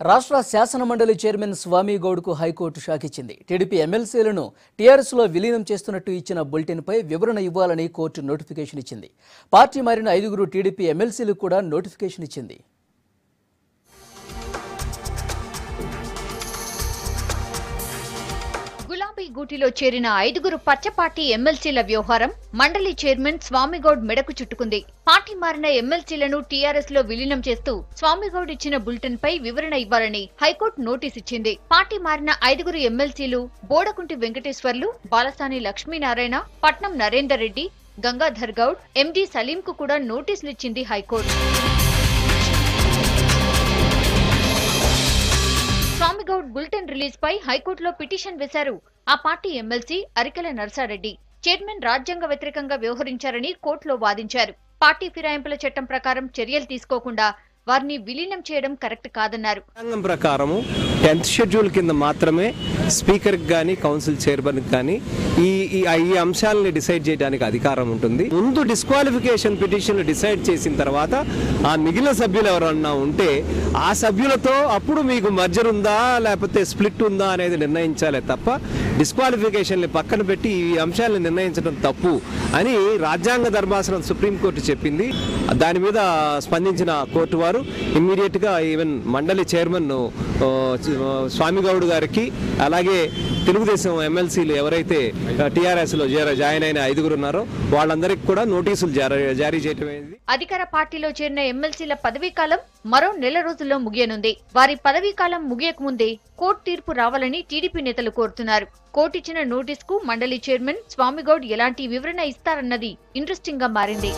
రాష్ట్ర శాసనమండలి chairman స్వామిగౌడ్కు high court shock ఇచ్చింది. టీడీపీ ఎమ్మెల్సీలను టీఆర్ఎస్లో విలీనం చేస్తున్నట్టు ఇచ్చిన బులెటిన్పై వివరణ ఇవ్వాలని కోర్టు నోటిఫికేషన్ ఇచ్చింది. పార్టీ మారిన 5 టీడీపీ ఎమ్మెల్సీలకు కూడా నోటిఫికేషన్ ఇచ్చింది. గులాబీ గూటిలో చేరిన 5 పచ్చపార్టీ ఎమ్మెల్సీల వ్యవహారం మండలి చైర్మన్ స్వామిగౌడ్ మెడకు చుట్టుకుంది. పార్టీ మారిన ఎమ్మెల్సీలను టీఆర్ఎస్ లో విలీనం చేస్తూ స్వామిగౌడ్ ఇచ్చిన బులెటిన్ పై వివరణ ఇవ్వాలని హైకోర్టు నోటీస్ ఇచ్చింది. పార్టీ మారిన 5 ఎమ్మెల్సీలు బోడకుంటి వెంకటేశ్వర్లు, బాలసాని లక్ష్మీనారాయణ, పట్నం నరేందర్ రెడ్డి, గంగాధర్ గౌడ్, ఎండి సలీం కు కూడా నోటీసులు ఇచ్చింది హైకోర్టు. స్వామిగౌడ్ బులెటిన్ రిలీజ్ పై హైకోర్టులో పిటిషన్ వేశారు ఆ పార్టీ ఎమ్మెల్సీ అరికెల నర్సారెడ్డి. చైర్మన్ రాజ్యాంగ వ్యతిరేకంగా వ్యవహరించారని కోర్టులో వాదించారు. పార్టీ ఫిరాయింపుల చట్టం ప్రకారం చర్యలు తీసుకోకుండా వారిని విలీనం చేయడం కరెక్ట్ కాదన్నారు. రాజ్యాంగం ప్రకారం 10th షెడ్యూల్ కింద మాత్రమే స్పీకర్ గానీ కౌన్సిల్ చైర్మన్ గానీ ఈ అంశాలని డిసైడ్ చేయడానికి అధికారం ఉంటుంది. ముందు డిస్క్వాలిఫికేషన్ పిటిషన్ డిసైడ్ చేసిన తర్వాత ఆ మిగిలిన సభ్యులు ఎవరన్నా ఉంటే ఆ సభ్యులతో అప్పుడు మీకు మర్జర్ ఉందా లేకపోతే స్ప్లిట్ ఉందా అనేది నిర్ణయించాలే తప్ప డిస్క్వాలిఫికేషన్ పక్కన పెట్టి ఈ అంశాలను నిర్ణయించడం తప్పు అని రాజ్యాంగ ధర్మాసనం సుప్రీంకోర్టు చెప్పింది. దాని మీద స్పందించిన కోర్టు వారు ఇమ్మీడియట్ గా ఈవెన్ మండలి చైర్మన్ స్వామిగౌడ్ గారికి అలాగే తెలుగుదేశం ఎమ్మెల్సీలు ఎవరైతే టీఆర్ఎస్ లో జాయిన్ అయిన 5 ఉన్నారో వాళ్ళందరికీ కూడా నోటీసులు జారీ చేయటమైంది. అధికార పార్టీలో చేరిన ఎమ్మెల్సీల పదవీకాలం మరో నెల రోజుల్లో ముగియనుంది. వారి పదవీకాలం ముగియక ముందే కోర్టు తీర్పు రావాలని టీడీపీ నేతలు కోరుతున్నారు. కోర్టు ఇచ్చిన నోటీస్ కు మండలి చైర్మన్ స్వామిగౌడ్ ఎలాంటి వివరణ ఇస్తారన్నది ఇంట్రెస్టింగ్ గా మారింది.